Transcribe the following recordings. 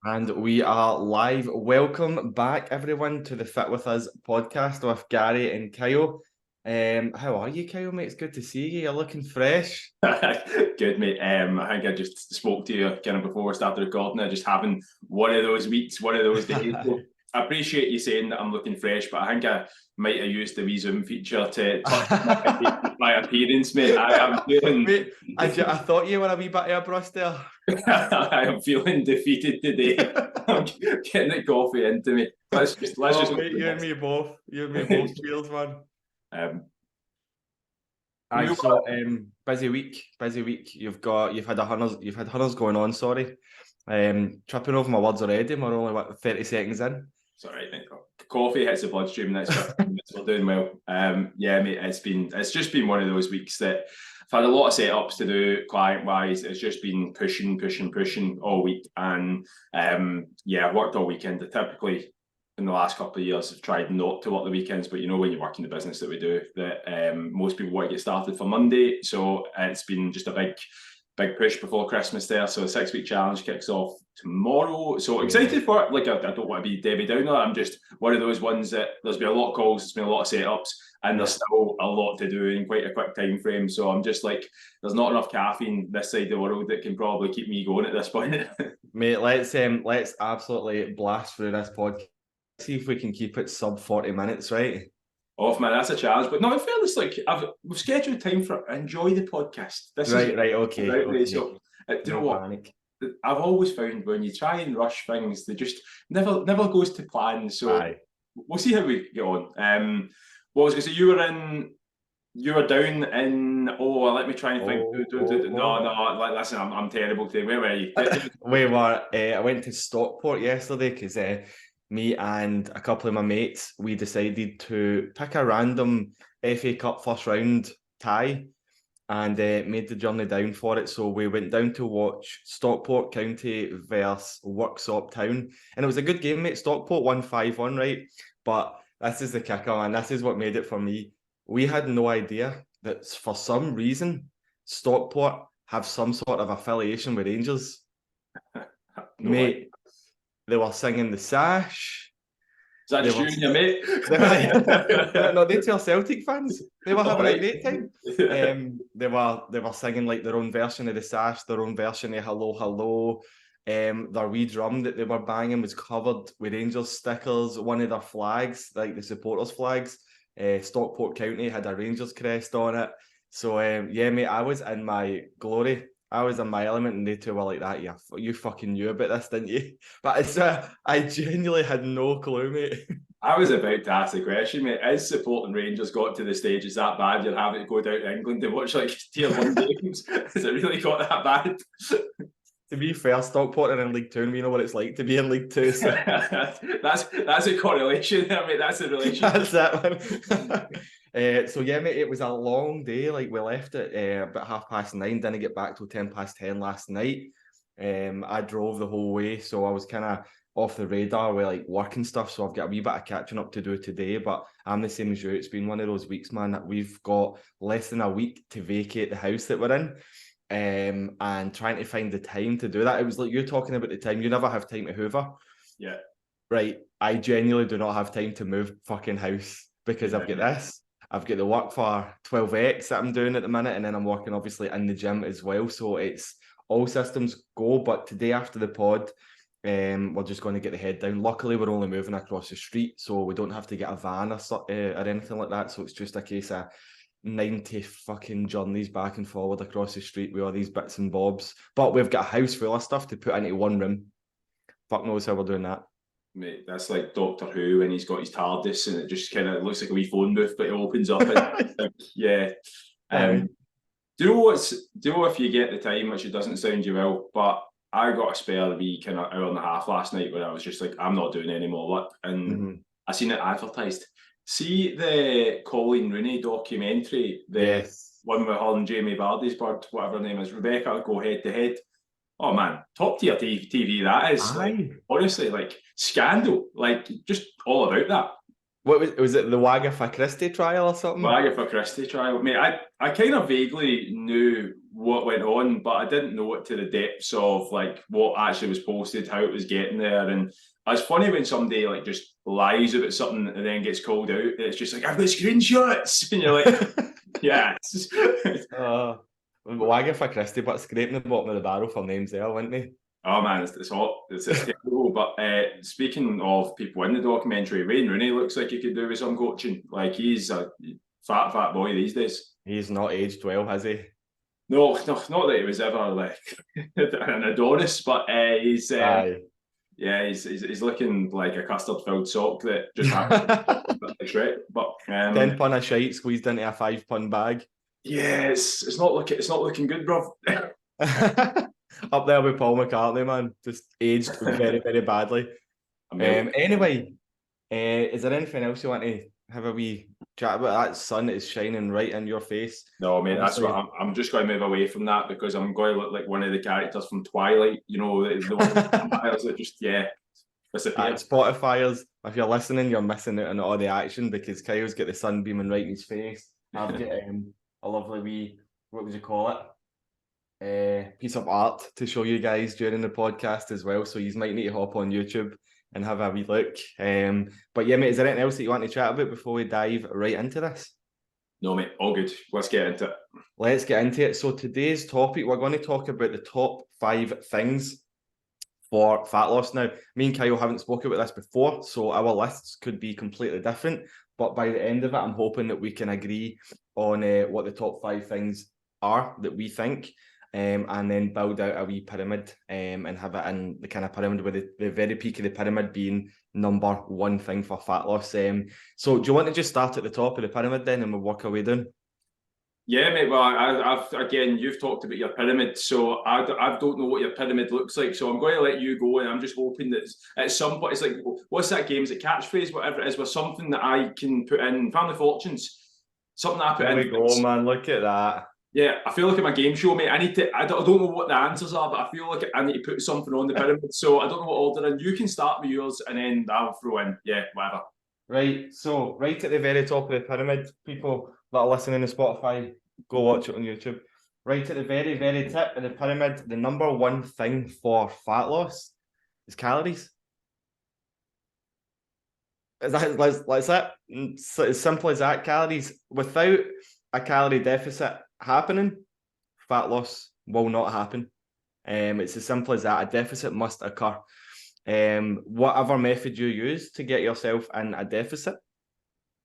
And we are live. Welcome back, everyone, to the Fit With Us podcast with Gary and Kyle. How are you, Kyle, mate? It's good to see you. You're looking fresh. Good, mate. I think I just spoke to you kind of before we started recording. I just having one of those weeks, one of those days. So I appreciate you saying that I'm looking fresh, but I think I might have used the wee Zoom feature to touch my appearance, mate. I'm feeling. Mate, I thought you were a wee bit airbrushed there. I am feeling defeated today. I'm getting the coffee into me. Let's just. Mate, you and me both. You and me both. Cheers, man. Busy week. You've had hunters going on. Sorry, tripping over my words already. We're only 30 seconds in. Sorry, mate. Coffee hits the bloodstream. We're doing well. Yeah, mate. It's just been one of those weeks that I've had a lot of setups to do client-wise. It's just been pushing all week, and I worked all weekend. I typically, in the last couple of years, have tried not to work the weekends, but you know, when you work in the business that we do, that most people want to get started for Monday. So it's been just a big push before Christmas there. So the 6-week challenge kicks off tomorrow. So excited for it. Like, I don't want to be Debbie Downer. I'm just one of those ones that there's been a lot of calls, there's been a lot of setups, and there's still a lot to do in quite a quick time frame. So I'm just like, there's not enough caffeine this side of the world that can probably keep me going at this point. Mate, let's absolutely blast through this podcast. See if we can keep it sub 40 minutes, right? Off, man, that's a challenge. But no, in fairness, like we've scheduled time for enjoy the podcast. Okay. So, do you know what? Panic. I've always found when you try and rush things, they just never goes to plan. So we'll see how we get on. What was I going to say? You were down in. Oh, let me try and think. No. Listen, I'm terrible today. Where were you? I went to Stockport yesterday because me and a couple of my mates, we decided to pick a random FA Cup first round tie and made the journey down for it. So we went down to watch Stockport County versus Worksop Town. And it was a good game, mate. Stockport won 5-1, right? But this is the kicker, and this is what made it for me. We had no idea that for some reason, Stockport have some sort of affiliation with Rangers. Mate. They were singing the sash. Is that just you and your mate? No, they tell Celtic fans. They were having a great time. They were singing like their own version of the sash, their own version of Hello Hello. Their wee drum that they were banging was covered with Rangers stickers. One of their flags, like the supporters' flags, Stockport County had a Rangers crest on it. So mate, I was in my glory. I was in my element, and they two were like that. Yeah, you fucking knew about this, didn't you? But it's I genuinely had no clue, mate. I was about to ask the question, mate. Is supporting Rangers got to the stage? Is that bad? You're having to go down to England to watch like tier 1 games? Has it really got that bad? To be fair, Stockport are in League 2, and we know what it's like to be in League 2. So. that's a correlation there, mate. That's a relation. That's that one. So yeah, mate, it was a long day. Like, we left at about 9:30, didn't get back till 10:10 last night. I drove the whole way, so I was kind of off the radar with like work and stuff. So I've got a wee bit of catching up to do today, but I'm the same as you. It's been one of those weeks, man, that we've got less than a week to vacate the house that we're in. And trying to find the time to do that. It was like you're talking about the time. You never have time to hoover. Yeah. Right. I genuinely do not have time to move fucking house because I've got this. I've got the work for 12X that I'm doing at the minute, and then I'm working obviously in the gym as well. So it's all systems go. But today after the pod, we're just going to get the head down. Luckily, we're only moving across the street, so we don't have to get a van or anything like that. So it's just a case of 90 fucking journeys back and forward across the street with all these bits and bobs. But we've got a house full of stuff to put into one room. Fuck knows how we're doing that. Mate, that's like Doctor Who when he's got his TARDIS and it just kind of looks like a wee phone booth, but it opens up. And, yeah. Do you know if you get the time, which it doesn't sound you well, but I got a spare wee kind of hour and a half last night where I was just like, I'm not doing any more work. And I seen it advertised. See the Colleen Rooney documentary, the one with her and Jamie Vardy's bird, whatever her name is, Rebecca, go head to head. Oh man, top tier TV that is. Like, honestly, like scandal, like just all about that. What was it? The Wagga Christie trial or something? Agatha Christie trial, mate. I kind of vaguely knew what went on, but I didn't know it to the depths of like what actually was posted, how it was getting there, and it's funny when somebody like just lies about something and then gets called out. It's just like I've got screenshots, and you're like, yes. Wagga Christie, but scraping the bottom of the barrel for names there, weren't they? Oh man, it's hot. It's terrible. But speaking of people in the documentary, Wayne Rooney looks like he could do with some coaching. Like he's a fat boy these days. He's not aged well, has he? No, not that he was ever like an Adonis, but he's he's looking like a custard-filled sock that just happened to Shrek. But 10 pun of shite squeezed into a 5 pun bag. Yeah, it's not looking good, bro. Up there with Paul McCartney, man, just aged very, very badly. Anyway, is there anything else you want to have a wee chat about? That sun is shining right in your face. No, mate, that's what I'm just going to move away from that because I'm going to look like one of the characters from Twilight. You know, the one that just Spotifyers, if you're listening, you're missing out on all the action because Kyle's got the sun beaming right in his face. I've got a lovely wee, what would you call it? Piece of art to show you guys during the podcast as well. So you might need to hop on YouTube and have a wee look. But yeah, mate, is there anything else that you want to chat about before we dive right into this? No, mate, all good. Let's get into it. Let's get into it. So today's topic, we're going to talk about the top 5 things for fat loss. Now, me and Kyle haven't spoken about this before, so our lists could be completely different. But by the end of it, I'm hoping that we can agree on what the top 5 things are that we think. And then build out a wee pyramid and have it in the kind of pyramid with the very peak of the pyramid being number 1 thing for fat loss. So do you want to just start at the top of the pyramid then and we'll work our way down? Yeah, mate. Well, I've again, you've talked about your pyramid, so I don't know what your pyramid looks like. So I'm going to let you go, and I'm just hoping that at some point, it's like, what's that game? Is it catchphrase, whatever it is, with something that I can put in Family Fortunes, something I put in. There we go, man. Look at that. Yeah, I feel like I'm a game show, mate. I don't know what the answers are, but I feel like I need to put something on the pyramid. So I don't know what order, and you can start with yours, and then I'll throw in, whatever. Right, so right at the very top of the pyramid, people that are listening to Spotify, go watch it on YouTube. Right at the very, very tip of the pyramid, the number 1 thing for fat loss is calories. That's it. It's as simple as that. Calories. Without a calorie deficit happening, fat loss will not happen. It's as simple as that. A deficit must occur. Whatever method you use to get yourself in a deficit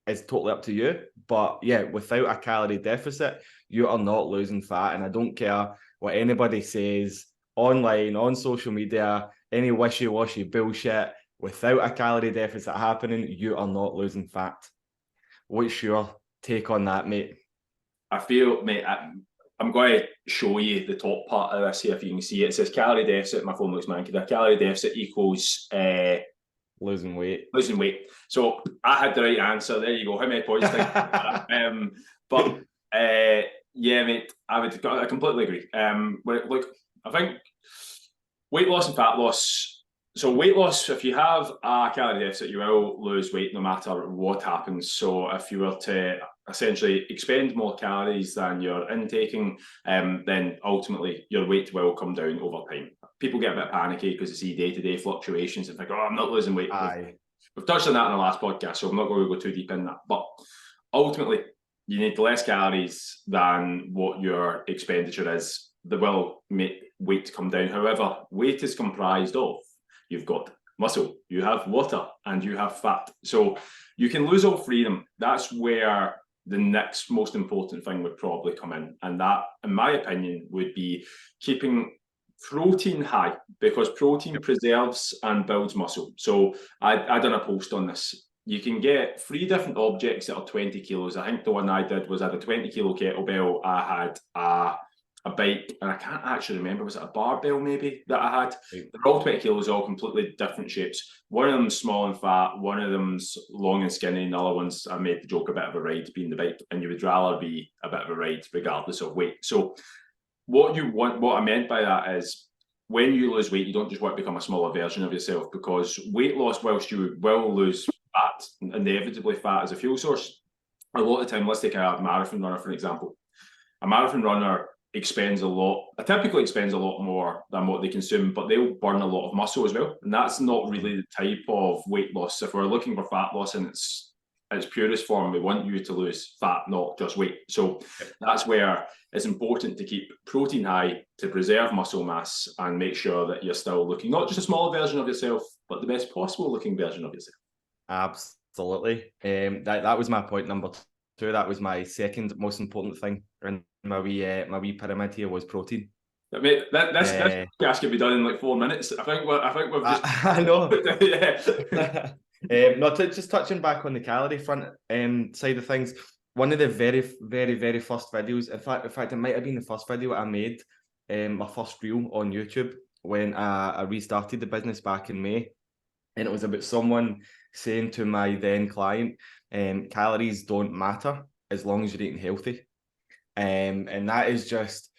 is totally up to you. But yeah, without a calorie deficit, you are not losing fat. And I don't care what anybody says online, on social media, any wishy-washy bullshit. Without a calorie deficit happening, you are not losing fat. What's your take on that, mate? I feel, mate, I'm going to show you the top part of this here if you can see it. It says calorie deficit. My phone looks manky. The calorie deficit equals losing weight. Losing weight. So I had the right answer. There you go. How many points? But yeah, mate, I completely agree. Look, I think weight loss and fat loss. So weight loss, if you have a calorie deficit, you will lose weight no matter what happens. So if you were to essentially expend more calories than you're intaking, then ultimately your weight will come down over time. People get a bit panicky because they see day-to-day fluctuations and think, oh, I'm not losing weight. Aye. We've touched on that in the last podcast, so I'm not going to go too deep in that. But ultimately, you need less calories than what your expenditure is that will make weight come down. However, weight is comprised of, you've got muscle, you have water, and you have fat. So you can lose all 3 of them. That's where the next most important thing would probably come in. And that, in my opinion, would be keeping protein high, because protein preserves and builds muscle. So I done a post on this. You can get 3 different objects that are 20 kilos. I think the one I did was I had a 20 kilo kettlebell. I had a bike, and I can't actually remember, was it a barbell maybe that I had? They're all 20 kilos, all completely different shapes. One of them's small and fat, one of them's long and skinny, and the other one's, I made the joke, a bit of a ride being the bike, and you would rather be a bit of a ride regardless of weight. So what I meant by that is, when you lose weight, you don't just want to become a smaller version of yourself, because weight loss, whilst you will lose fat, inevitably fat as a fuel source. A lot of the time, let's take a marathon runner for an example. A marathon runner typically expends a lot more than what they consume, but they'll burn a lot of muscle as well. And that's not really the type of weight loss. If we're looking for fat loss in its purest form, we want you to lose fat, not just weight. So that's where it's important to keep protein high to preserve muscle mass and make sure that you're still looking not just a smaller version of yourself, but the best possible looking version of yourself. Absolutely. That was my point number two. That was my second most important thing in my wee pyramid here was protein. Mate, this podcast could be done in like 4 minutes. I think we've just. I know. Yeah. Not just touching back on the calorie front side of things. One of the very, very, very first videos. In fact, it might have been the first video I made. My first reel on YouTube when I restarted the business back in May, and it was about someone saying to my then client, calories don't matter as long as you're eating healthy. And that is just,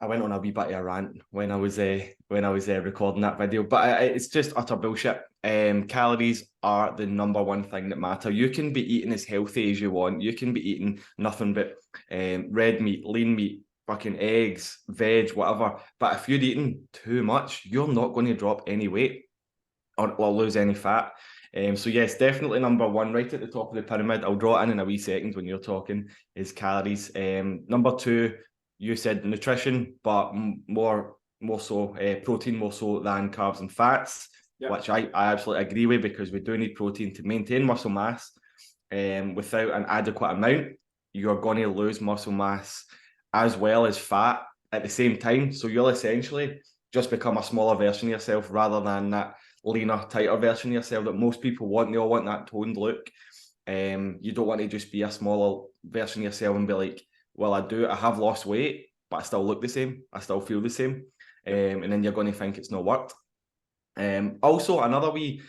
I went on a wee bit of a rant when I was recording that video, but it's just utter bullshit. Calories are the number one thing that matter. You can be eating as healthy as you want. You can be eating nothing but red meat, lean meat, fucking eggs, veg, whatever. But if you're eating too much, you're not going to drop any weight or lose any fat. So yes, definitely number one, right at the top of the pyramid. I'll draw it in a wee second when you're talking, is calories. Number two, you said nutrition, but more so protein more so than carbs and fats, which I absolutely agree with, because we do need protein to maintain muscle mass. Without an adequate amount, you're going to lose muscle mass as well as fat at the same time. So you'll essentially just become a smaller version of yourself rather than that leaner, tighter version of yourself that most people want. They all want that toned look. You don't want to just be a smaller version of yourself and be like, well, I have lost weight, but I still look the same. I still feel the same. And then you're going to think it's not worked. Also, another wee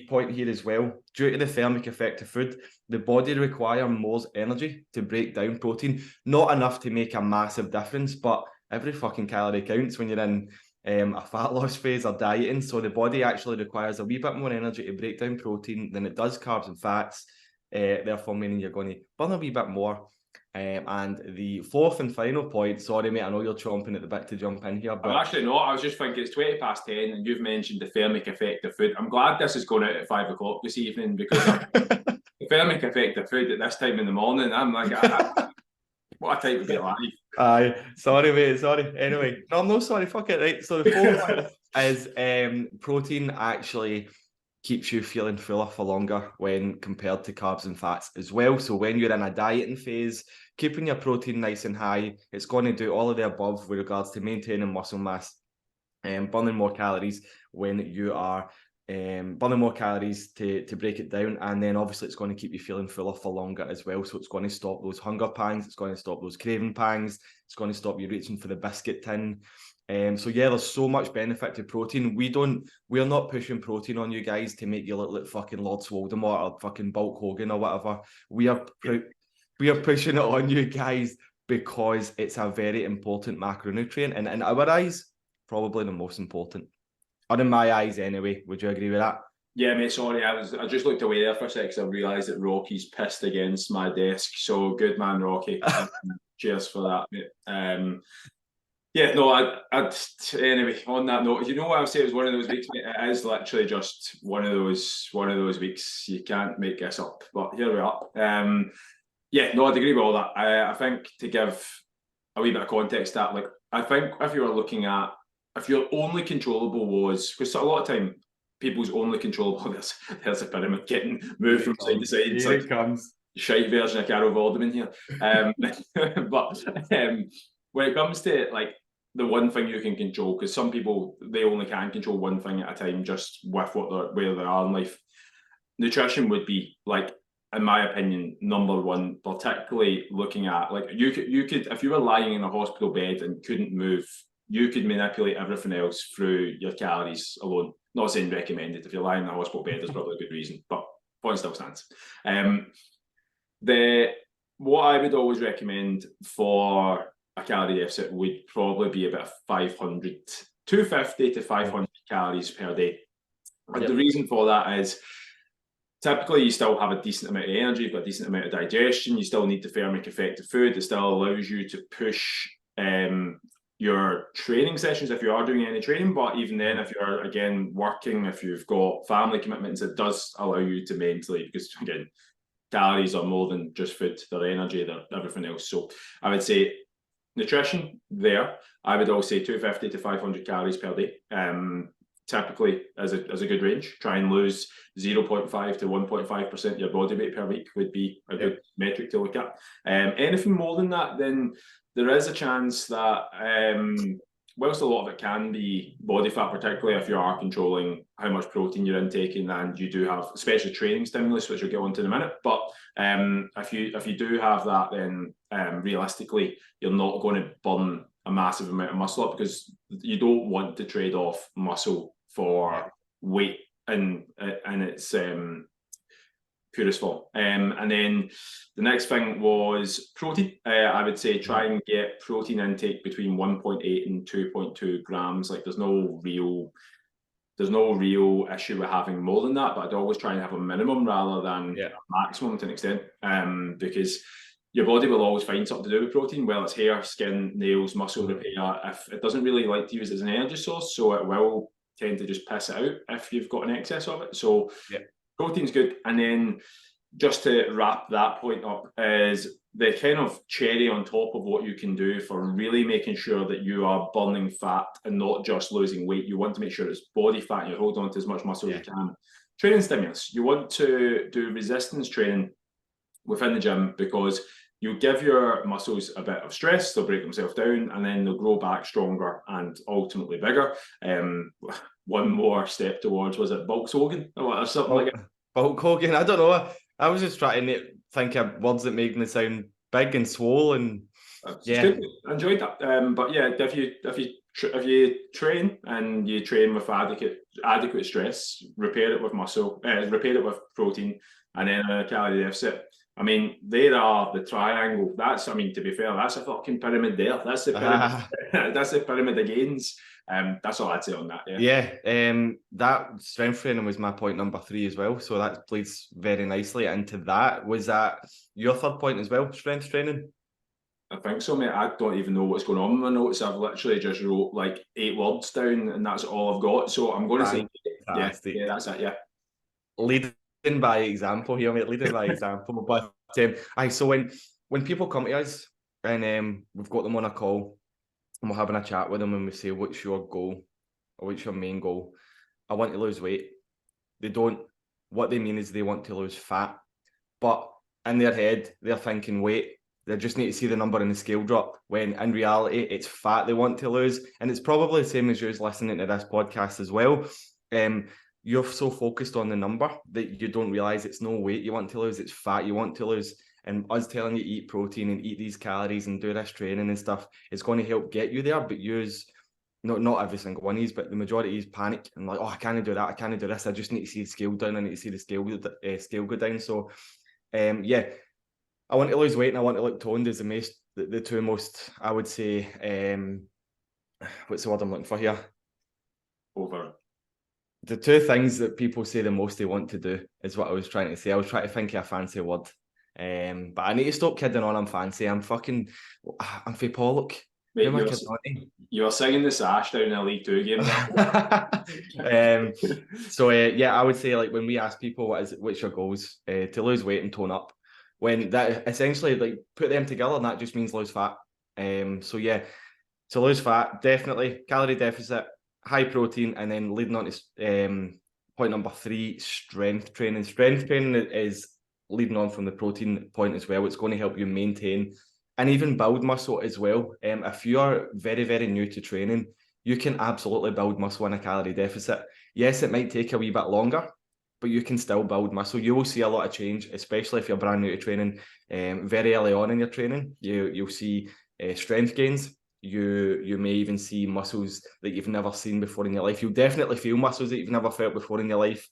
point here as well. Due to the thermic effect of food, the body requires more energy to break down protein. Not enough to make a massive difference, but every fucking calorie counts when you're in a fat loss phase or dieting. So the body actually requires a wee bit more energy to break down protein than it does carbs and fats. Therefore, meaning you're going to burn a wee bit more. And the fourth and final point, sorry mate, I know you're chomping at the bit to jump in here, but I'm actually not. I was just thinking it's 20 past 10 and you've mentioned the thermic effect of food. I'm glad this is going out at 5 o'clock this evening, because the thermic effect of food at this time in the morning, I'm like, what a time to be alive. Aye, sorry mate, sorry. Anyway, no, I'm not sorry, fuck it, right? So the fourth one is protein actually keeps you feeling fuller for longer when compared to carbs and fats as well. So when you're in a dieting phase, keeping your protein nice and high, it's going to do all of the above with regards to maintaining muscle mass and burning more calories when you are burning more calories to break it down. And then obviously it's going to keep you feeling fuller for longer as well. So it's going to stop those hunger pangs. It's going to stop those craving pangs. It's going to stop you reaching for the biscuit tin. So yeah, there's so much benefit to protein. We're not pushing protein on you guys to make you look like fucking Lord Voldemort or fucking Bulk Hogan or whatever. We are pushing it on you guys because it's a very important macronutrient, and in our eyes, probably the most important. Or in my eyes anyway. Would you agree with that? Yeah, mate, sorry, I just looked away there for a sec because I realised that Rocky's pissed against my desk. So good man, Rocky. Cheers for that, mate. Yeah, no, anyway, on that note, you know what I would say, it was one of those weeks, mate. It is literally just one of those weeks. You can't make this up, but here we are. Yeah, no, I'd agree with all that. I think to give a wee bit of context, that like, I think if you were looking at, if your only controllable was, because a lot of time people's only controllable, there's a pyramid getting moved from side to side. It's here like it comes. Shite version of Carol Vorderman here. But when it comes to like the one thing you can control, because some people, they only can control one thing at a time, just with where they are in life. Nutrition would be, like, in my opinion, number one, particularly looking at, like, you could if you were lying in a hospital bed and couldn't move, you could manipulate everything else through your calories alone. Not saying recommended. If you're lying in a hospital bed, there's probably a good reason, but point still stands. What I would always recommend for a calorie deficit would probably be about 250 to 500 calories per day. And the reason for that is typically you still have a decent amount of energy, you've got a decent amount of digestion, you still need the thermic effective food. It still allows you to push your training sessions if you are doing any training. But even then, if you're, again, working, if you've got family commitments, it does allow you to mentally, because again, calories are more than just food, they're energy, they're everything else. So I would say nutrition there, I would always say 250 to 500 calories per day. Typically as a good range. Try and lose 0.5 to 1.5% of your body weight per week would be a good metric to look at. Anything more than that, then there is a chance that whilst a lot of it can be body fat, particularly if you are controlling how much protein you're intaking, and you do have especially training stimulus, which we'll get onto in a minute. But if you do have that, then realistically you're not going to burn a massive amount of muscle up, because you don't want to trade off muscle for weight and its purest form. And then the next thing was protein. I would say try and get protein intake between 1.8 and 2.2 grams. Like there's no real issue with having more than that, but I'd always try and have a minimum rather than a maximum to an extent, because your body will always find something to do with protein. Well, it's hair, skin, nails, muscle repair. If it doesn't really like to use it as an energy source, so it will tend to just piss it out if you've got an excess of it. So protein's good. And then just to wrap that point up, is the kind of cherry on top of what you can do for really making sure that you are burning fat and not just losing weight. You want to make sure it's body fat and you hold on to as much muscle as you can. Training stimulus. You want to do resistance training within the gym, because you give your muscles a bit of stress, they'll break themselves down, and then they'll grow back stronger and ultimately bigger. One more step towards, was it Volkswagen or something like that? Volkswagen, I don't know. I was just trying to think of words that make me sound big and swole, and good. I enjoyed that. But yeah, if you train and you train with adequate stress, repair it with muscle, repair it with protein, and then a calorie deficit. I mean, there are the triangle. That's, I mean, to be fair, that's a fucking pyramid there. That's the pyramid. That's the pyramid of gains. That's all I'd say on that. That strength training was my point number 3 as well. So that plays very nicely into that. Was that your third point as well? Strength training? I think so, mate. I don't even know what's going on with my notes. I've literally just wrote like 8 words down, and that's all I've got. So I'm going to say, yeah, that's it. Yeah. Leading by example here, mate. Leading by example. But so when people come to us and we've got them on a call and we're having a chat with them and we say, what's your goal or what's your main goal? I want to lose weight. What they mean is they want to lose fat, but in their head they're thinking weight. They just need to see the number in the scale drop, when in reality it's fat they want to lose. And it's probably the same as you listening to this podcast as well. You're so focused on the number that you don't realize it's no weight you want to lose, it's fat you want to lose. And us telling you eat protein and eat these calories and do this training and stuff, it's going to help get you there. But not every single one is, but the majority is panic and like, oh, I can't do that, I can't do this, I just need to see the scale down, I need to see the scale go down. So I want to lose weight and I want to look toned is the two most, I would say, what's the word I'm looking for here? The two things that people say the most they want to do is what I was trying to say. I was trying to think of a fancy word. But I need to stop kidding on I'm fancy. I'm for Pollock. Mate, you were singing the sash down in a League 2 game. I would say, like, when we ask people what's your goals, to lose weight and tone up, when that essentially, like, put them together, and that just means lose fat. To lose fat, definitely calorie deficit, high protein, and then leading on to point number 3, strength training. Strength training is leading on from the protein point as well. It's going to help you maintain and even build muscle as well. If you are very, very new to training, you can absolutely build muscle in a calorie deficit. Yes, it might take a wee bit longer, but you can still build muscle. You will see a lot of change, especially if you're brand new to training. Very early on in your training, you'll see strength gains. You may even see muscles that you've never seen before in your life. You'll definitely feel muscles that you've never felt before in your life.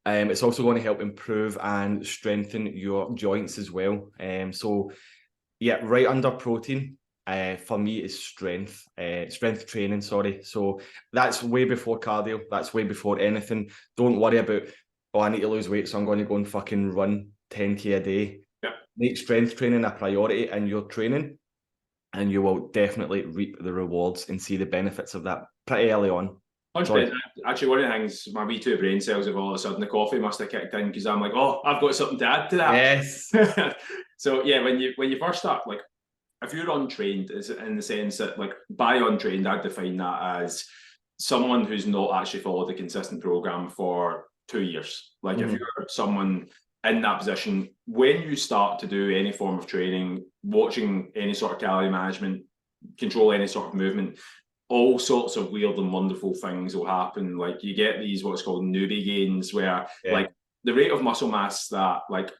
It's also going to help improve and strengthen your joints as well. Right under protein, for me is strength training, sorry. So that's way before cardio. That's way before anything. Don't worry about oh, I need to lose weight, so I'm going to go and fucking run 10K a day. Yeah. Make strength training a priority in your training, and you will definitely reap the rewards and see the benefits of that pretty early on. 100%. Actually, one of the things, my wee two brain cells have all of a sudden, the coffee must have kicked in because I'm like, oh, I've got something to add to that. Yes. So yeah, when you first start, like, if you're untrained, is in the sense that, like, by untrained, I'd define that as someone who's not actually followed a consistent program for 2 years. Like, if you're someone in that position, when you start to do any form of training, watching any sort of calorie management, control any sort of movement, all sorts of weird and wonderful things will happen. Like, you get these what's called newbie gains, where like the rate of muscle mass that, like,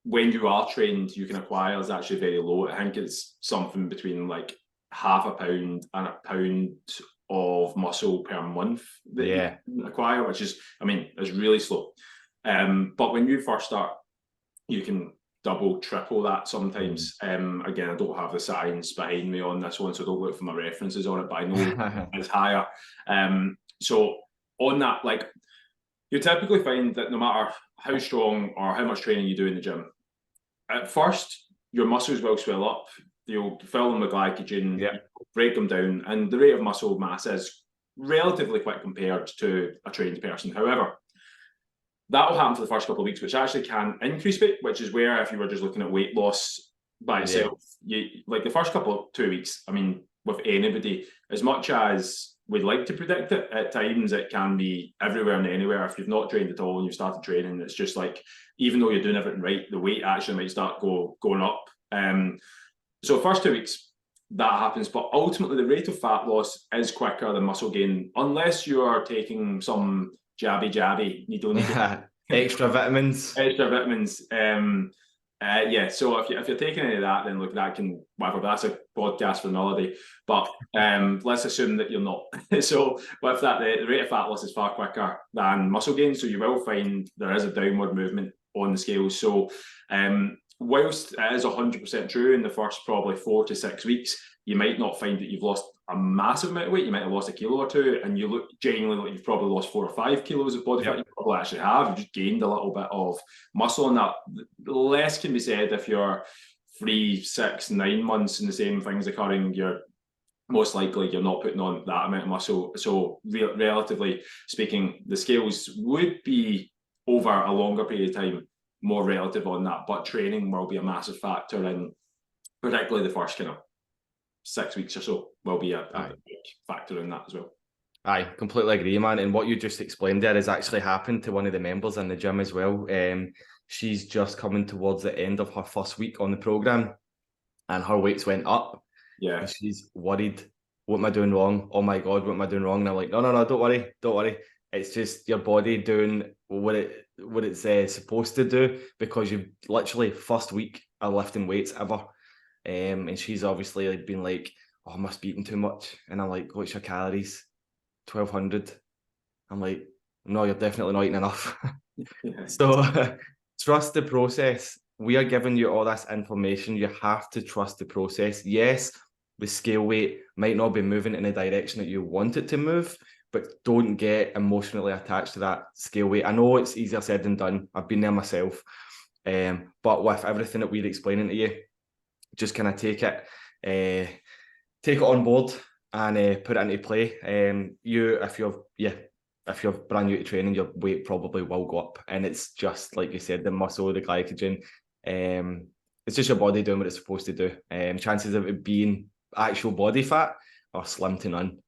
when you are trained you can acquire is actually very low. I think it's something between like half a pound and a pound of muscle per month that you can acquire, which is, I mean, is really slow. But when you first start, you can double, triple that sometimes. Again, I don't have the science behind me on this one, so don't look for my references on it, but I know it's higher. So on that, like, you typically find that no matter how strong or how much training you do in the gym, at first your muscles will swell up, you'll fill them with glycogen, break them down, and the rate of muscle mass is relatively quick compared to a trained person. However, that will happen for the first couple of weeks, which actually can increase weight, which is where, if you were just looking at weight loss by itself, you, like, the first couple of 2 weeks, I mean, with anybody, as much as we'd like to predict it, at times it can be everywhere and anywhere. If you've not trained at all and you've started training, it's just like, even though you're doing everything right, the weight actually might start going up. So first 2 weeks, that happens, but ultimately the rate of fat loss is quicker than muscle gain, unless you are taking some jabby needle. Extra vitamins. So if you're taking any of that, then look, that can, whatever, but that's a podcast for another day. But let's assume that you're not. So with that, the rate of fat loss is far quicker than muscle gain, so you will find there is a downward movement on the scales. So whilst it is 100% true in the first probably 4 to 6 weeks, you might not find that you've lost a massive amount of weight. You might have lost a kilo or two, and you look genuinely like you've probably lost 4 or 5 kilos of body fat. You probably actually have. You've just gained a little bit of muscle, and that less can be said if you're 3, 6, 9 months and the same things occurring. You're most likely you're not putting on that amount of muscle. So relatively speaking, the scales would be, over a longer period of time, more relative on that, but training will be a massive factor in, particularly the first kind of 6 weeks or so will be a big factor in that as well. I completely agree, man. And what you just explained there has actually happened to one of the members in the gym as well. She's just coming towards the end of her first week on the program, and her weights went up. Yeah. And she's worried. What am I doing wrong? Oh my God, what am I doing wrong? And I'm like, no, don't worry. It's just your body doing what it's supposed to do, because you've literally first week of lifting weights ever. And she's obviously been like, oh, I must be eating too much. And I'm like, what's your calories? 1,200. I'm like, no, you're definitely not eating enough. So trust the process. We are giving you all this information. You have to trust the process. Yes, the scale weight might not be moving in the direction that you want it to move, but don't get emotionally attached to that scale weight. I know it's easier said than done. I've been there myself. But with everything that we're explaining to you, just kind of take it on board and put it into play. If you're brand new to training, your weight probably will go up, and it's just like you said, the muscle, the glycogen. It's just your body doing what it's supposed to do. Chances of it being actual body fat are slim to none.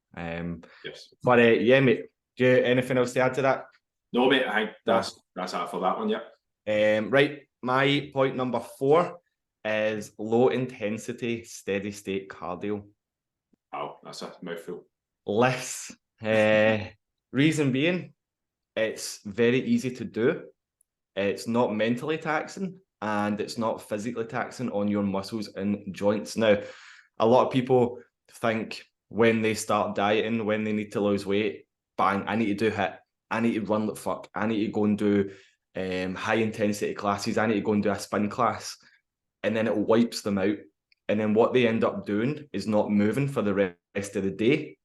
Yes. But yeah, mate. Do you anything else to add to that? No, mate. I think that's it for that one. Yeah. Right. My point number 4 is low intensity, steady state cardio. Oh, that's a mouthful. Less. Reason being, it's very easy to do. It's not mentally taxing, and it's not physically taxing on your muscles and joints. Now, a lot of people think when they start dieting, when they need to lose weight, bang, I need to do HIIT. I need to run like fuck. I need to go and do high intensity classes. I need to go and do a spin class. And then it wipes them out. And then what they end up doing is not moving for the rest of the day,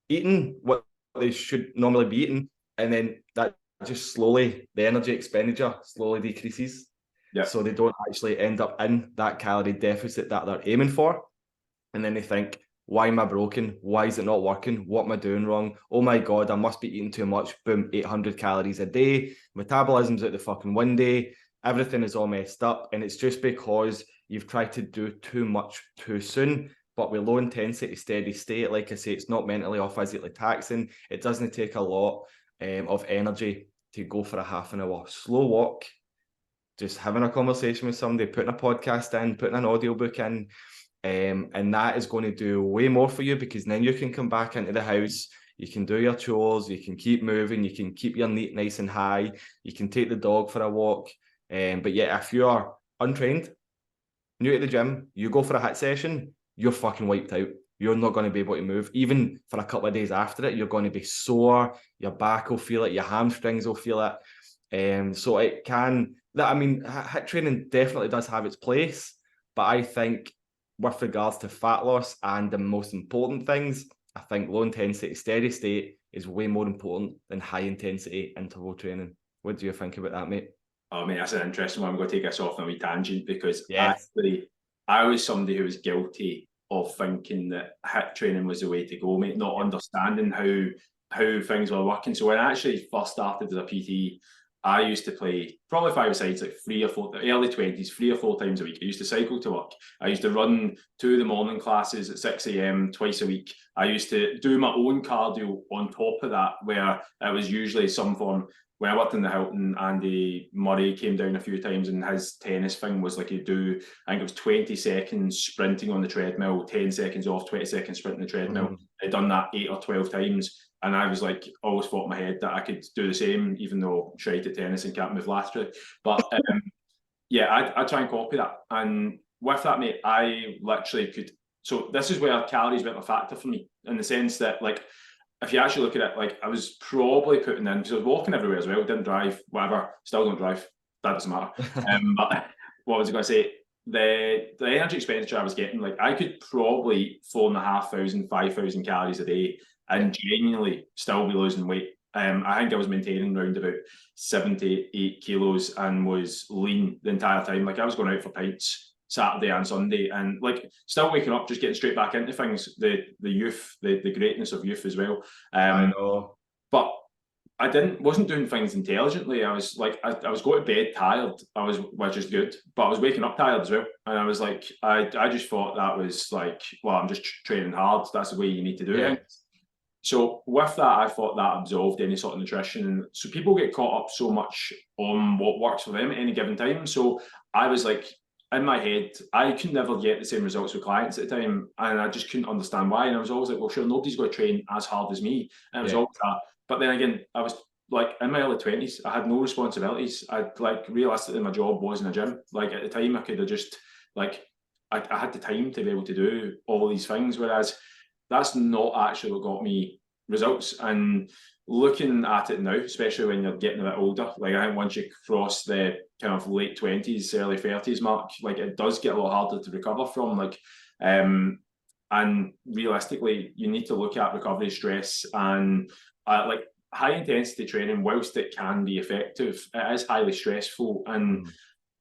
eating what they should normally be eating, and then that just slowly, the energy expenditure slowly decreases. Yeah. So they don't actually end up in that calorie deficit that they're aiming for. And then they think, why am I broken? Why is it not working? What am I doing wrong? Oh my God, I must be eating too much. Boom, 800 calories a day. Metabolism's out the fucking window. Everything is all messed up. And it's just because you've tried to do too much too soon. But with low intensity, steady state, like I say, it's not mentally or physically taxing. It doesn't take a lot of energy to go for a half an hour slow walk, just having a conversation with somebody, putting a podcast in, putting an audiobook in. And that is going to do way more for you, because then you can come back into the house, you can do your chores, you can keep moving, you can keep your knee nice and high, you can take the dog for a walk. But yeah, if you are untrained, new to the gym, you go for a HIIT session, you're fucking wiped out. You're not going to be able to move. Even for a couple of days after it, you're going to be sore, your back will feel it, your hamstrings will feel it. So it can, I mean, HIIT training definitely does have its place, but I think with regards to fat loss and the most important things, I think low intensity, steady state is way more important than high intensity interval training. What do you think about that, mate? Oh, mate, that's an interesting one. I'm going to take us off on a wee tangent, because Yes. actually, I was somebody who was guilty of thinking that HIIT training was the way to go, mate, not understanding how things were working. So when I actually first started as a PT, I used to play probably 5 sides, like 3 or 4, early 20s, 3 or 4 times a week. I used to cycle to work. I used to run 2 of the morning classes at 6 a.m. twice a week. I used to do my own cardio on top of that, where it was usually some form. When I worked in the Hilton, Andy Murray came down a few times, and his tennis thing was like he'd do, I think it was 20 seconds sprinting on the treadmill, 10 seconds off, 20 seconds sprinting the treadmill. Mm-hmm. I'd done that 8 or 12 times. And I was like, always thought in my head that I could do the same, even though I'm shite at tennis and can't move laterally. But yeah, I try and copy that. And with that, mate, I literally could. So this is where calories weren't a factor for me, in the sense that, like, if you actually look at it, like, I was probably putting in, because I was walking everywhere as well, didn't drive, whatever, still don't drive, that doesn't matter. But what was I going to say? The energy expenditure I was getting, like, I could probably eat 4,500, 5,000 calories a day and genuinely still be losing weight. I think I was maintaining around about 78 kilos and was lean the entire time. Like, I was going out for pints Saturday and Sunday, and like still waking up, just getting straight back into things. The youth, the greatness of youth as well. I know, but I wasn't doing things intelligently. I was like, I was going to bed tired. Which is good, but I was waking up tired as well. And I was like, I just thought that was like, well, I'm just training hard. That's the way you need to do it. So with that, I thought that absolved any sort of nutrition. And so people get caught up so much on what works for them at any given time. So I was like, in my head, I could never get the same results with clients at the time. And I just couldn't understand why. And I was always like, well, sure, nobody's going to train as hard as me. And it was always that. But then again, I was like in my early 20s, I had no responsibilities. Like, realistically, my job was in a gym. Like, at the time, I could have just, like, I had the time to be able to do all these things. Whereas that's not actually what got me results. And looking at it now, especially when you're getting a bit older, like, I think once you cross the kind of late 20s, early 30s mark, like, it does get a lot harder to recover from. Like, and realistically, you need to look at recovery stress, and like, high intensity training, whilst it can be effective, it is highly stressful, and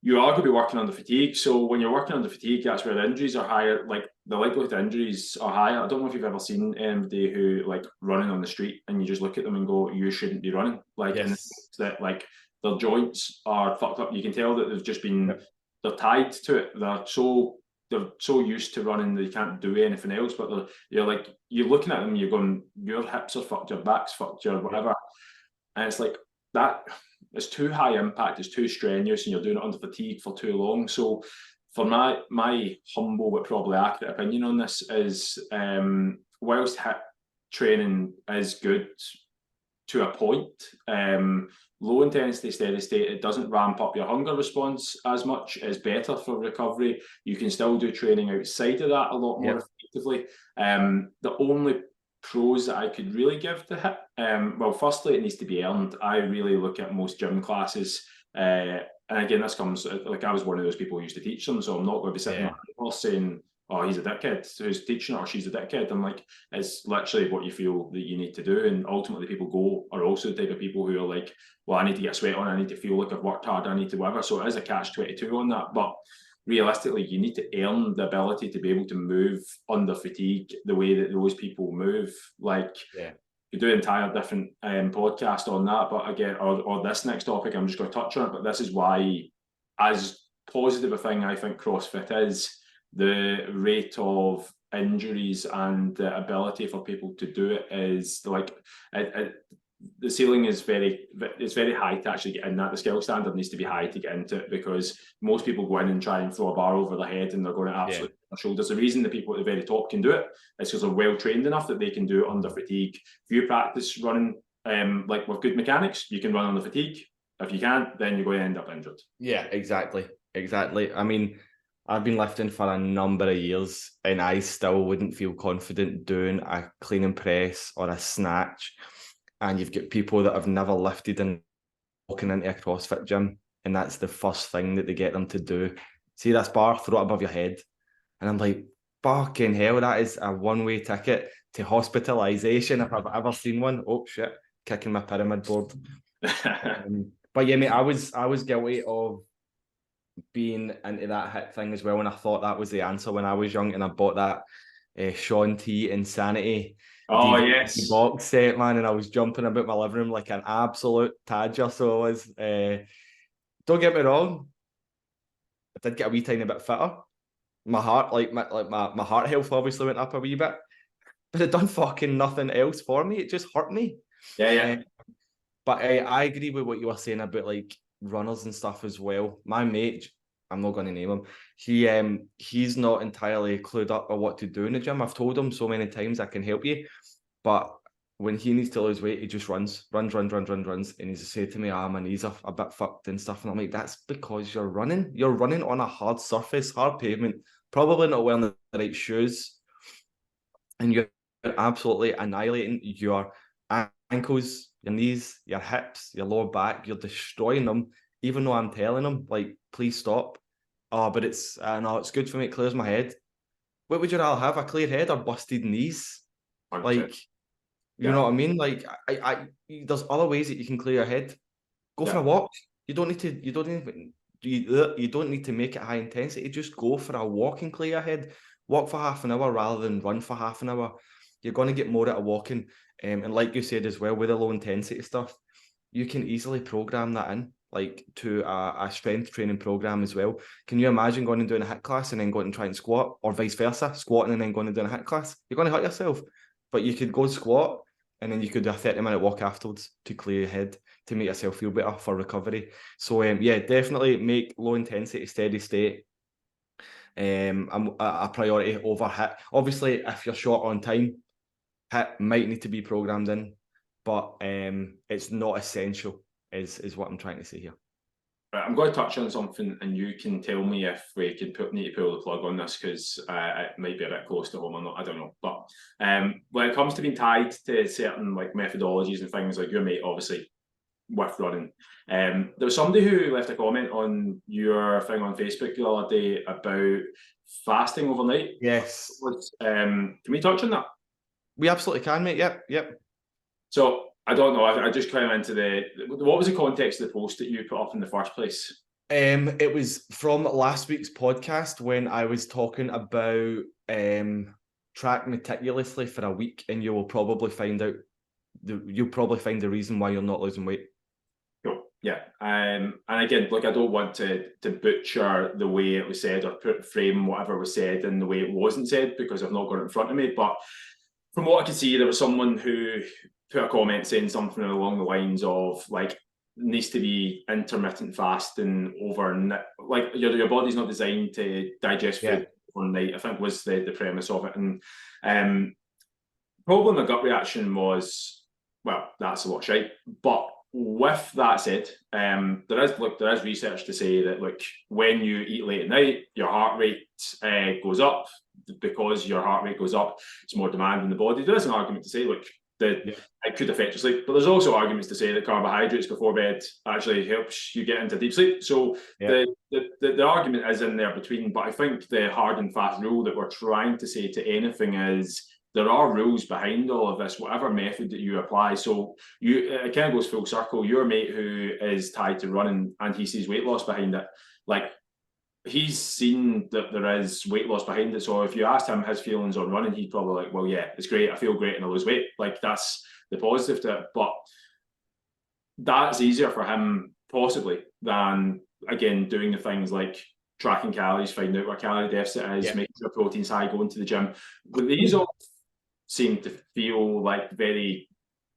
you are going to be working under fatigue. So when you're working under fatigue, that's where the injuries are higher. Like, the likelihood of injuries are higher. I don't know if you've ever seen anybody who, like, running on the street and you just look at them and go, you shouldn't be running. Like, yes. That, like, their joints are fucked up. You can tell that they've just been, they're tied to it. They're so used to running they can't do anything else. But you're looking at them, you're going, your hips are fucked, your back's fucked, your whatever. And it's like, that it's too high impact, it's too strenuous, and you're doing it under fatigue for too long. So for my humble but probably accurate opinion on this is, whilst HIIT training is good to a point, low intensity steady state, it doesn't ramp up your hunger response as much. It's better for recovery. You can still do training outside of that a lot more effectively. The only pros that I could really give to HIIT, well, firstly, it needs to be earned. I really look at most gym classes, and again, this comes, like, I was one of those people who used to teach them, so I'm not going to be sitting there saying oh, he's a dickhead who's teaching it, or she's a dickhead. I'm like, it's literally what you feel that you need to do. And ultimately people are also the type of people who are like, well, I need to get sweat on, I need to feel like I've worked hard, I need to whatever. So it is a catch-22 on that. But realistically, you need to earn the ability to be able to move under fatigue the way that those people move. Like, you do an entire different podcast on that, but again, or this next topic, I'm just going to touch on it. But this is why, as positive a thing I think CrossFit is, the rate of injuries and the ability for people to do it is like the ceiling is very high to actually get in that. The skill standard needs to be high to get into it, because most people go in and try and throw a bar over their head and they're going to absolutely their shoulders. The reason the people at the very top can do it is because they're well trained enough that they can do it under fatigue. If you practice running like with good mechanics, you can run under fatigue. If you can't, then you're going to end up injured. Yeah, exactly. I mean, I've been lifting for a number of years and I still wouldn't feel confident doing a clean and press or a snatch. And you've got people that have never lifted and walking into a CrossFit gym, and that's the first thing that they get them to do. See this bar, throw it above your head. And I'm like, fucking hell, that is a one-way ticket to hospitalisation if I've ever seen one. Oh shit, kicking my pyramid board. But yeah, mate, I was guilty of being into that hit thing as well, and I thought that was the answer when I was young, and I bought that Sean T Insanity DVD box set, man, and I was jumping about my living room like an absolute tadger. So I was. Don't get me wrong, I did get a wee tiny bit fitter. My heart, my heart health obviously went up a wee bit, but it done fucking nothing else for me. It just hurt me. But I agree with what you were saying about like runners and stuff as well. My mate, I'm not going to name him. He's not entirely clued up on what to do in the gym. I've told him so many times I can help you, but when he needs to lose weight, he just runs, and he's said to me, my knees are a bit fucked and stuff, and I'm like, that's because you're running on a hard surface, hard pavement, probably not wearing the right shoes, and you're absolutely annihilating your ankles, your knees, your hips, your lower back. You're destroying them, even though I'm telling them, like, please stop. Oh, but it's no, it's good for me, it clears my head. What would you rather have, a clear head or busted knees? 100%. Like, you know what I mean? Like, there's other ways that you can clear your head. Go for a walk. You don't need to make it high intensity. Just go for a walk and clear your head. Walk for half an hour rather than run for half an hour. You're going to get more out of walking. And like you said as well, with the low intensity stuff, you can easily program that in, like, to a strength training program as well. Can you imagine going and doing a HIIT class and then going and trying to squat, or vice versa, squatting and then going and doing a HIIT class? You're going to hurt yourself. But you could go squat and then you could do a 30-minute walk afterwards to clear your head, to make yourself feel better for recovery. So yeah, definitely make low intensity steady state a priority over HIIT. Obviously, if you're short on time, HIIT might need to be programmed in, but it's not essential, is what I'm trying to say here. Right, I'm going to touch on something, and you can tell me if we need to pull the plug on this, because it might be a bit close to home or not. I don't know. But when it comes to being tied to certain like methodologies and things, like your mate, obviously, with running, there was somebody who left a comment on your thing on Facebook the other day about fasting overnight. Yes. Can we touch on that? We absolutely can, mate. Yep. So I don't know. I just came into what was the context of the post that you put up in the first place? It was from last week's podcast when I was talking about track meticulously for a week, and you'll probably find the reason why you're not losing weight. Cool. Yeah. And again, look, I don't want to butcher the way it was said, or frame whatever was said in the way it wasn't said, because I've not got it in front of me. But from what I could see, there was someone who put a comment saying something along the lines of, like, needs to be intermittent fasting overnight. Like, your body's not designed to digest food overnight, I think was the premise of it. And probably my gut reaction was, well, that's a watch, right? But with that said, there is research to say that, look, when you eat late at night, your heart rate goes up. Because your heart rate goes up, it's more demand in the body. There is an argument to say, look, it could affect your sleep. But there's also arguments to say that carbohydrates before bed actually helps you get into deep sleep. So the argument is in there between, but I think the hard and fast rule that we're trying to say to anything is there are rules behind all of this, whatever method that you apply. So it kind of goes full circle. Your mate who is tied to running and he sees weight loss behind it, like he's seen that there is weight loss behind it. So if you asked him his feelings on running, he'd probably like, well, yeah, it's great. I feel great and I lose weight. Like that's the positive to it. But that's easier for him possibly than, again, doing the things like tracking calories, finding out what calorie deficit is, making sure protein's high, going to the gym. But these all seem to feel like very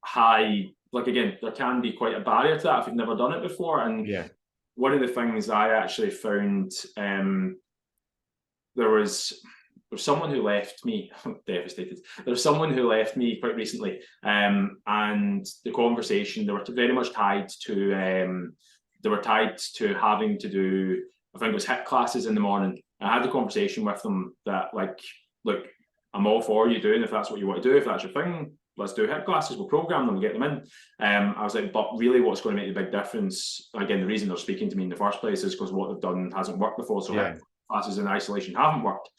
high. Like, again, there can be quite a barrier to that if you've never done it before. And one of the things I actually found, there was someone who left me, devastated. There was someone who left me quite recently, and the conversation, they were very much tied to, having to do, I think it was HIIT classes in the morning. I had the conversation with them that, like, look, I'm all for you doing, if that's what you want to do, if that's your thing, let's do HIIT classes, we'll program them, we'll get them in. I was like, but really what's going to make the big difference, again, the reason they're speaking to me in the first place is because what they've done hasn't worked before. So HIIT classes in isolation haven't worked.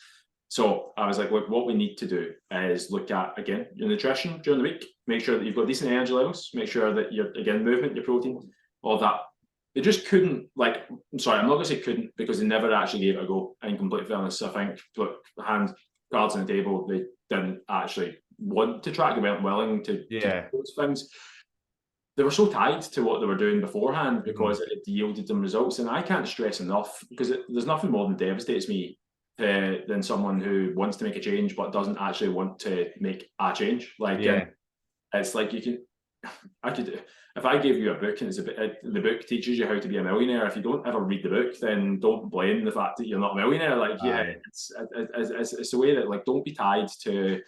So I was like, look, what we need to do is look at, again, your nutrition during the week, make sure that you've got decent energy levels, make sure that you're, again, movement, your protein, all that. They just couldn't, like, I'm sorry, I'm not going to say couldn't, because they never actually gave it a go, in complete fairness. I think, look, hand cards on the table, they didn't actually want to track, they weren't willing to do those things. They were so tied to what they were doing beforehand because it yielded them results. And I can't stress enough, because there's nothing more than devastates me than someone who wants to make a change but doesn't actually want to make a change. Like, it's like if I gave you a book and the book teaches you how to be a millionaire, if you don't ever read the book, then don't blame the fact that you're not a millionaire. Like, it's the way that, like, don't be tied to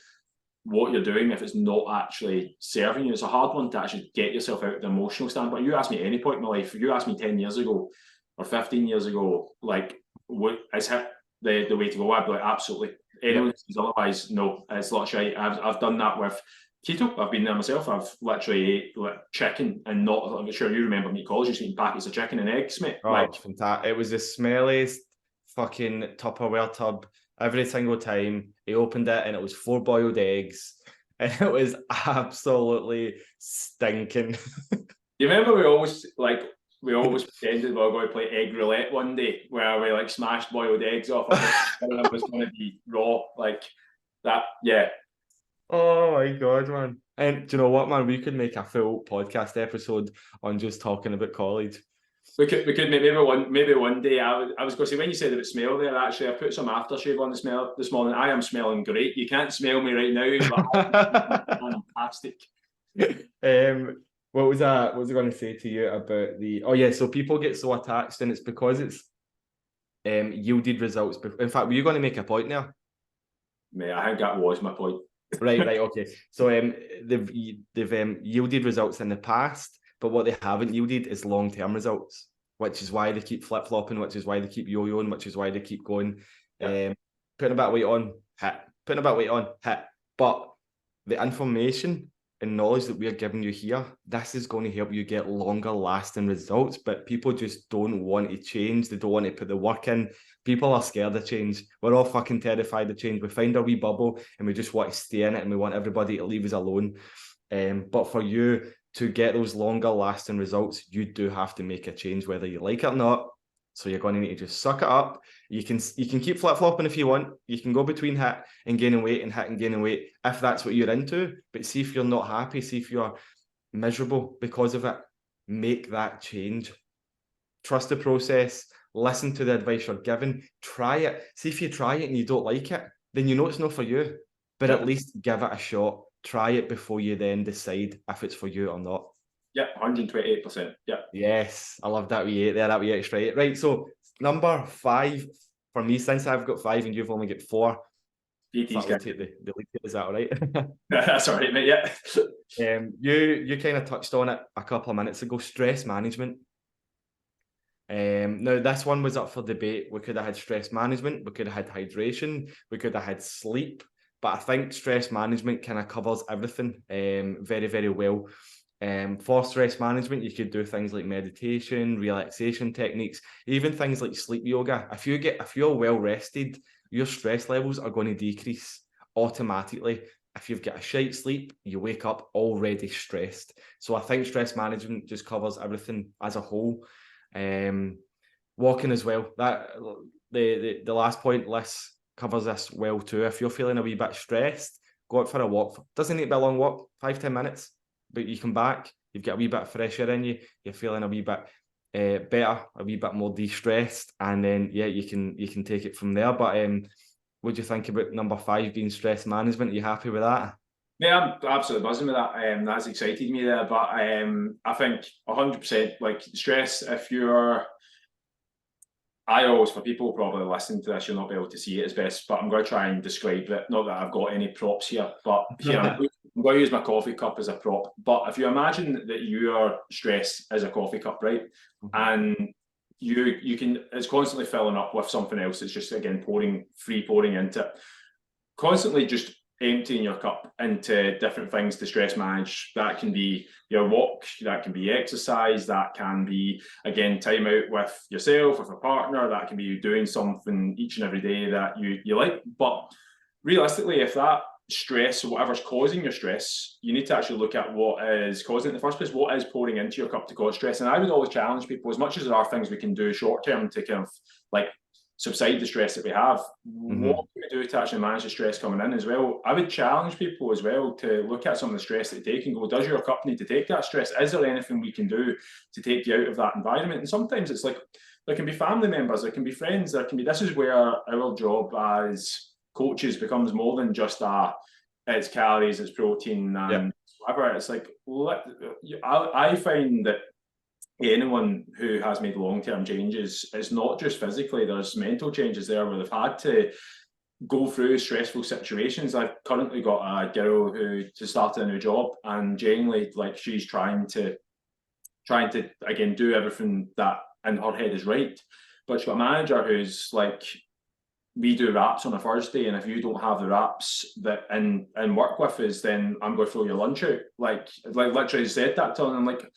what you're doing if it's not actually serving you. It's a hard one to actually get yourself out of the emotional standpoint. You ask me at any point in my life, if you asked me 10 years ago or 15 years ago, like, what is HIIT the way to go? I'd be like, absolutely. Anyone who says otherwise, no, it's a lot of shite. I've done that with keto. I've been there myself. I've literally ate chicken and not, I'm sure you remember me at college, just eating packets of chicken and eggs, mate. Oh, like, fantastic. It was the smelliest fucking Tupperware tub every single time. He opened it and it was 4 boiled eggs and it was absolutely stinking. You remember we always pretended we were going to play egg roulette one day where we like smashed boiled eggs off of it and it was going to be raw, like that. Oh my god, man. And do you know what, man? We could make a full podcast episode on just talking about college. We could maybe one day. I was going to say, when you said about smell there, actually I put some aftershave on the smell this morning. I am smelling great. You can't smell me right now, but I'm fantastic. What was I going to say to you about so people get so attached, and it's because it's yielded results. In fact, were you going to make a point now? Mate, I think that was my point. Right, okay. So they've yielded results in the past, but what they haven't yielded is long-term results, which is why they keep flip-flopping, which is why they keep yo-yoing, which is why they keep going, putting a bit of weight on, HIIT, putting a bit of weight on, HIIT. But the information and knowledge that we're giving you here, this is going to help you get longer lasting results, but people just don't want to change. They don't want to put the work in. People are scared of change. We're all fucking terrified of change. We find our wee bubble and we just want to stay in it and we want everybody to leave us alone. But for you to get those longer lasting results, you do have to make a change, whether you like it or not. So you're going to need to just suck it up. You can keep flip-flopping if you want. You can go between HIIT and gaining weight and HIIT and gaining weight if that's what you're into. But see if you're not happy, see if you're miserable because of it, make that change. Trust the process. Listen to the advice you're given. Try it. See if you try it and you don't like it, then you know it's not for you. But at least give it a shot. Try it before you then decide if it's for you or not. Yeah, 128%. Yeah. Yes, I love that wee 8 there, that wee extra 8. Right, so number 5 for me, since I've got 5 and you've only got 4. PT's take the lead. Is that all right? That's all right, mate. Yeah. You kind of touched on it a couple of minutes ago. Stress management. Now this one was up for debate. We could have had stress management. We could have had hydration. We could have had sleep. But I think stress management kind of covers everything very, very well. For stress management, you could do things like meditation, relaxation techniques, even things like sleep yoga. If you're well rested, your stress levels are going to decrease automatically. If you've got a shite sleep, you wake up already stressed. So I think stress management just covers everything as a whole. Walking as well. That the last point, Liz, covers this well too. If you're feeling a wee bit stressed, go out for a walk. Doesn't need to be a long walk, 5-10 minutes. But you come back, you've got a wee bit of fresh air in you, you're feeling a wee bit better, a wee bit more de-stressed, and then you can take it from there. But what do you think about number 5 being stress management? Are you happy with that? Yeah, I'm absolutely buzzing with that. That's excited me there. But I think 100%, like stress, if you're, I always, for people probably listening to this, you'll not be able to see it as best, but I'm going to try and describe it. Not that I've got any props here, but here, I'm going to use my coffee cup as a prop. But if you imagine that your stress is a coffee cup, right? And you can, it's constantly filling up with something else. It's just, again, free pouring into it. Constantly just emptying your cup into different things to stress manage. That can be your walk, that can be exercise, that can be, again, time out with yourself, with a partner, that can be you doing something each and every day that you like. But realistically, if that stress or whatever's causing your stress, you need to actually look at what is causing it in the first place. What is pouring into your cup to cause stress? And I would always challenge people, as much as there are things we can do short term to kind of like subside the stress that we have, what can we do to actually manage the stress coming in as well? I would challenge people as well to look at some of the stress that they take and go, does your cup need to take that stress? Is there anything we can do to take you out of that environment? And sometimes it's like, there can be family members, there can be friends, there can be, this is where our job as coaches becomes more than just it's calories, it's protein and whatever. It's like, I find that anyone who has made long-term changes, it's not just physically, there's mental changes there where they've had to go through stressful situations. I've currently got a girl who just started a new job, and genuinely, like, she's trying to again do everything that in her head is right, but she's got a manager who's like, we do wraps on a Thursday, and if you don't have the wraps that and work with us, then I'm going to throw your lunch out. Like literally said that to her. And I'm like,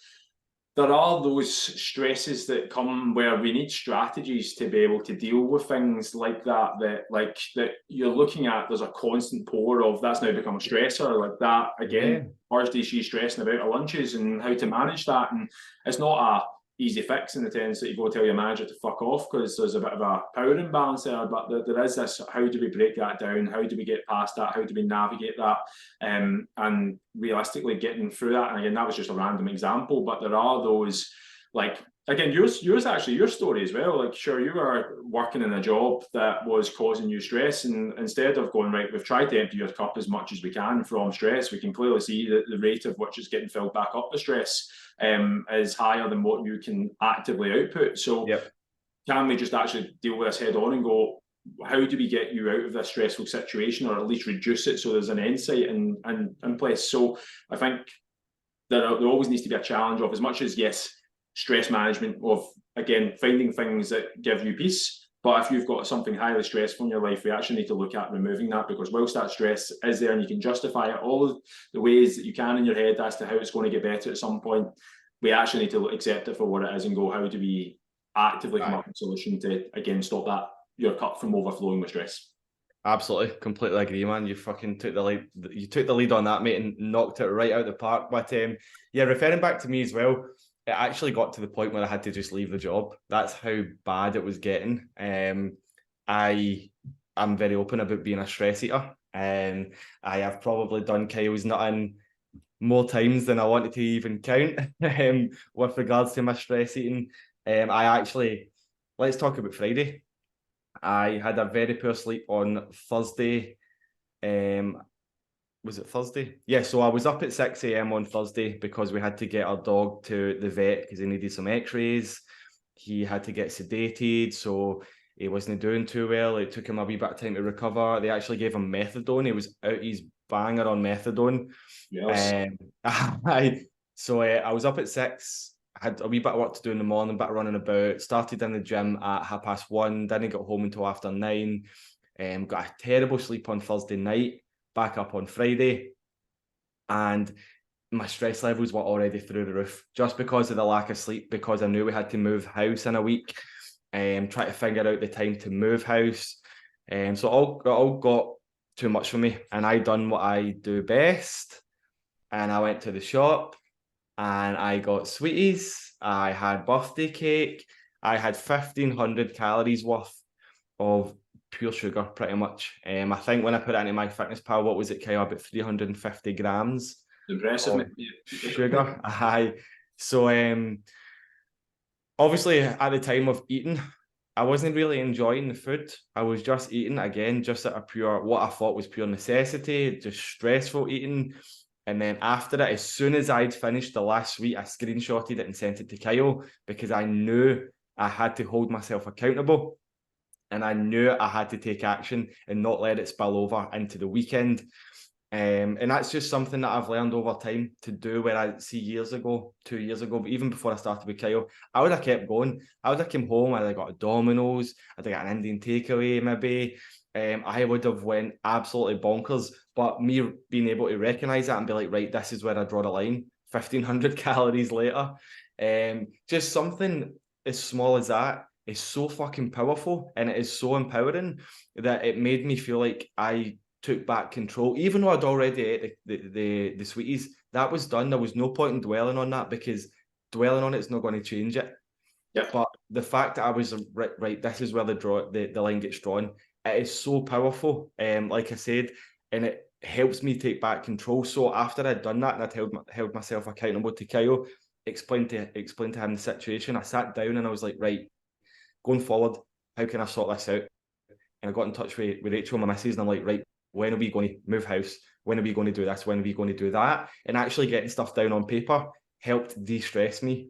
there are those stresses that come where we need strategies to be able to deal with things like that, that you're looking at, there's a constant pour of, that's now become a stressor, like that. Again, Thursday, she's stressing about her lunches and how to manage that. And it's not a easy fix in the sense that you go tell your manager to fuck off because there's a bit of a power imbalance there, but there is this, how do we break that down, how do we get past that, how do we navigate that, and realistically getting through that. And again, that was just a random example, but there are those, like, again, yours actually, your story as well, like, sure, you were working in a job that was causing you stress, and instead of going, right, we've tried to empty your cup as much as we can from stress, we can clearly see that the rate of which is getting filled back up with stress is higher than what you can actively output. So can we just actually deal with this head on and go, how do we get you out of this stressful situation, or at least reduce it so there's an insight in place? So I think there always needs to be a challenge of, as much as, yes, stress management of, again, finding things that give you peace. But if you've got something highly stressful in your life, we actually need to look at removing that, because whilst that stress is there and you can justify it all the ways that you can in your head as to how it's going to get better at some point, we actually need to accept it for what it is and go, how do we actively come up with a solution to, again, stop that, your cup from overflowing with stress? Absolutely, completely agree, man. You fucking took the lead. You took the lead on that, mate, and knocked it right out of the park. But referring back to me as well, it actually got to the point where I had to just leave the job. That's how bad it was getting. I am very open about being a stress eater, and I have probably done Kyle's nutting more times than I wanted to even count. With regards to my stress eating, let's talk about Friday. I had a very poor sleep on Thursday. Was it Thursday? Yeah, so I was up at 6 a.m. on Thursday because we had to get our dog to the vet because he needed some x-rays. He had to get sedated, so he wasn't doing too well. It took him a wee bit of time to recover. They actually gave him methadone. He was out his banger on methadone. Yes. I was up at 6, had a wee bit of work to do in the morning, bit of running about, started in the gym at 1:30, didn't get home until after 9, got a terrible sleep on Thursday night. back up on Friday, and my stress levels were already through the roof just because of the lack of sleep, because I knew we had to move house in a week, try to figure out the time to move house. So all got too much for me, and I done what I do best, and I went to the shop and I got sweeties. I had birthday cake. I had 1,500 calories worth of pure sugar, pretty much. I think when I put it into MyFitnessPal, what was it, Kyle? About 350 grams Impressive, of mate. sugar. Aye. So obviously at the time of eating, I wasn't really enjoying the food. I was just eating again, just at a pure, what I thought was pure necessity, just stressful eating. And then after that, as soon as I'd finished the last sweet, I screenshotted it and sent it to Kyle because I knew I had to hold myself accountable. And I knew I had to take action and not let it spill over into the weekend. And that's just something that I've learned over time to do, where I see 2 years ago, but even before I started with Kyle, I would have kept going. I would have come home, I'd have got a Domino's, I'd have got an Indian takeaway maybe. I would have went absolutely bonkers. But me being able to recognise that and be like, right, this is where I draw the line, 1,500 calories later. Just something as small as that is so fucking powerful, and it is so empowering that it made me feel like I took back control. Even though I'd already ate the sweeties, that was done. There was no point in dwelling on that, because dwelling on it is not going to change it. Yeah. But the fact that I was right, this is where the line gets drawn. It is so powerful. Like I said, and it helps me take back control. So after I'd done that and I'd held myself accountable to Kyle, explained to him the situation, I sat down and I was like, right, going forward, how can I sort this out? And I got in touch with Rachel, my missus, and I'm like, right, when are we going to move house? When are we going to do this? When are we going to do that? And actually getting stuff down on paper helped de-stress me.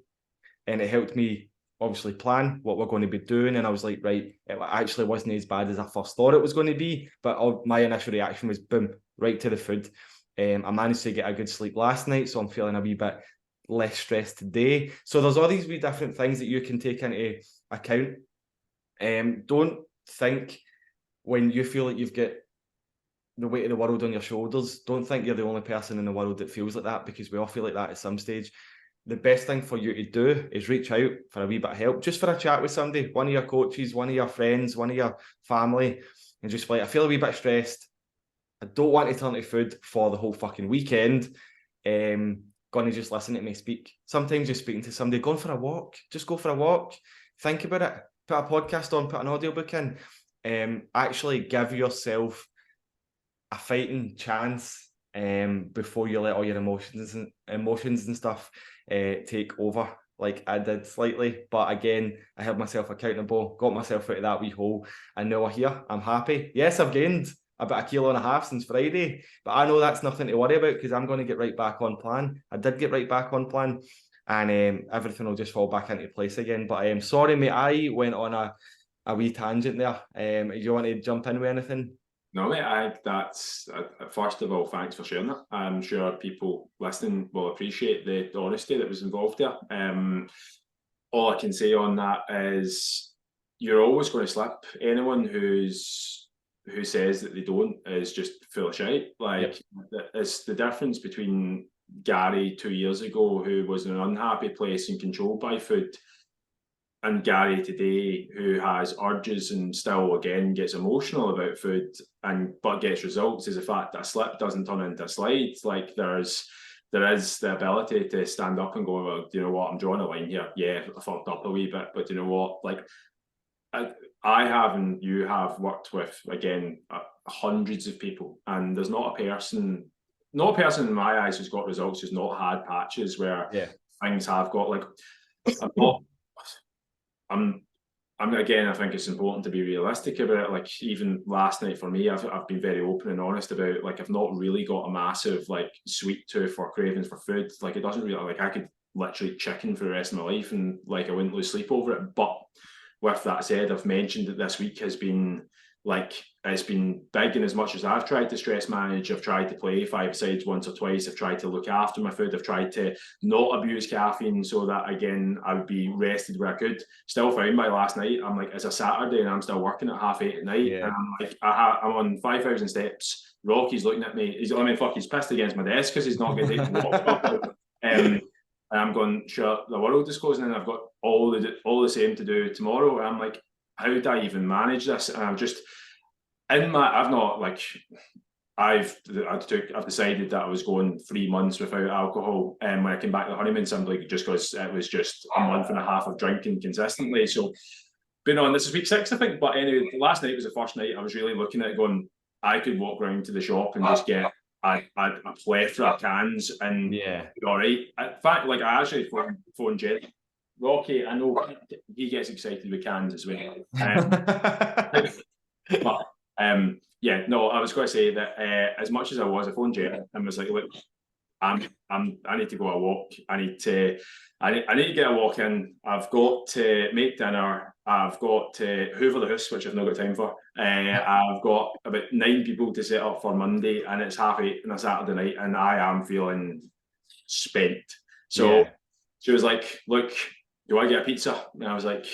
And it helped me obviously plan what we're going to be doing. And I was like, right, it actually wasn't as bad as I first thought it was going to be. But my initial reaction was, boom, right to the food. I managed to get a good sleep last night, so I'm feeling a wee bit less stressed today. So there's all these wee different things that you can take into account. Don't think when you feel like you've got the weight of the world on your shoulders, don't think you're the only person in the world that feels like that, because we all feel like that at some stage. The best thing for you to do is reach out for a wee bit of help, just for a chat with somebody, one of your coaches, one of your friends, one of your family, and just like, I feel a wee bit stressed. I don't want to turn to food for the whole fucking weekend. Going to just listen to me speak. Sometimes just speaking to somebody, going for a walk, just go for a walk. Think about it. Put a podcast on, put an audiobook in. Actually give yourself a fighting chance before you let all your emotions and stuff take over, like I did slightly. But again, I held myself accountable, got myself out of that wee hole, and now we're here. I'm happy. Yes, I've gained about 1.5 kilos since Friday, but I know that's nothing to worry about, because I'm going to get right back on plan. I did get right back on plan, and everything will just fall back into place again. But I'm sorry, mate, I went on a wee tangent there. Do you want to jump in with anything? No, mate, I think that's, first of all, thanks for sharing that. I'm sure people listening will appreciate the honesty that was involved there. All I can say on that is you're always going to slip. Anyone who says that they don't is just full of shit. Like, it's the difference between Gary 2 years ago, who was in an unhappy place and controlled by food, and Gary today, who has urges and still again gets emotional about food but gets results, is the fact that a slip doesn't turn into a slide. Like, there is the ability to stand up and go, well, do you know what, I'm drawing a line here. Yeah, I fucked up a wee bit, but do you know what? Like, I have, and you have, worked with, again, hundreds of people, and there's not a person in my eyes who's got results who's not had patches where things have got, like, again, I think it's important to be realistic about it. Like, even last night for me, I've been very open and honest about, like, I've not really got a massive, like, sweet tooth or cravings for food. Like, it doesn't really, like, I could literally chicken for the rest of my life and, like, I wouldn't lose sleep over it. But with that said, I've mentioned that this week has been, like, it's been big, and as much as I've tried to stress manage, I've tried to play 5-a-sides once or twice, I've tried to look after my food, I've tried to not abuse caffeine so that, again, I would be rested where I could. Still found by last night, I'm like, it's a Saturday and I'm still working at 8:30 at night, and I'm like, I'm on 5,000 steps Rocky's looking at me. He's pissed against my desk because he's not getting to walk properly. And I'm going, sure, the world is closing and I've got all the same to do tomorrow. And I'm like, how do I even manage this? And I've decided that I was going 3 months without alcohol, and when I came back to the honeymoon, simply just because it was just a month and a half of drinking consistently. So been on, this is week 6, I think. But anyway, last night was the first night I was really looking at it going, I could walk around to the shop and just get a plethora of cans and be all right. In fact, like I actually phoned Jerry. Rocky, I know he gets excited with cans as well. But yeah, no, I was going to say that as much as I phoned Jerry and was like, look, I need to go a walk. I need to get a walk in. I've got to make dinner. I've got to hoover the house, which I've not got time for. I've got about 9 people to set up for Monday, and it's 8:30 on a Saturday night, and I am feeling spent. So she was like, look, do I get a pizza? And I was like,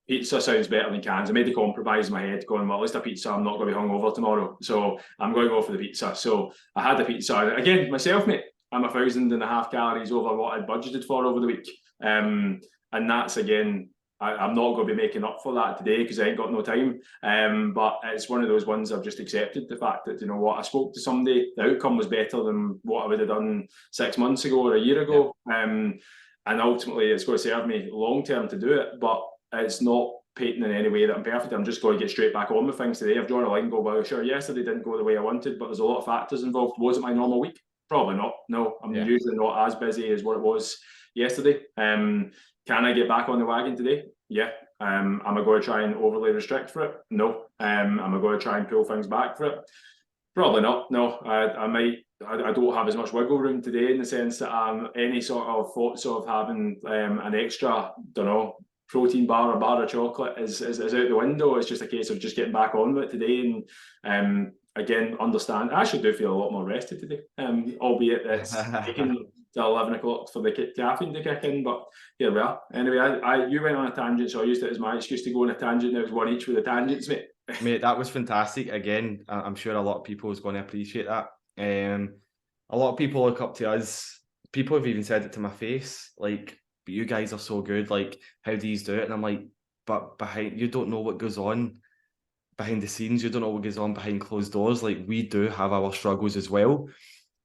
pizza sounds better than cans. I made the compromise in my head going, well, at least a pizza, I'm not going to be hungover tomorrow. So I'm going to go for the pizza. So I had the pizza. Again, myself, mate, I'm 1,500 calories over what I'd budgeted for over the week. And that's, again, I'm not going to be making up for that today because I ain't got no time. But it's one of those ones I've just accepted the fact that, you know what, I spoke to somebody, the outcome was better than what I would have done 6 months ago or a year ago. And ultimately, it's going to serve me long term to do it, but it's not painting in any way that I'm perfect. I'm just going to get straight back on with things today. I've drawn a line and go, well, sure, yesterday didn't go the way I wanted, but there's a lot of factors involved. Was it my normal week? Probably not. No, I'm usually not as busy as what it was yesterday. Can I get back on the wagon today? Yeah. Am I going to try and overly restrict for it? No. Am I going to try and pull things back for it? Probably not. No. I don't have as much wiggle room today in the sense that any sort of thoughts of having an extra, protein bar or bar of chocolate is out the window. It's just a case of just getting back on with it today and again, understand. I actually do feel a lot more rested today, albeit it's taking till 11 o'clock for the caffeine to kick in, but here we are. Anyway, you went on a tangent, so I used it as my excuse to go on a tangent. It was one each with the tangents, mate. Mate, that was fantastic. Again, I'm sure a lot of people is going to appreciate that. A lot of people look up to us. People have even said it to my face, like, but you guys are so good. Like, how do you do it? And I'm like, but you don't know what goes on behind the scenes. You don't know what goes on behind closed doors. Like, we do have our struggles as well.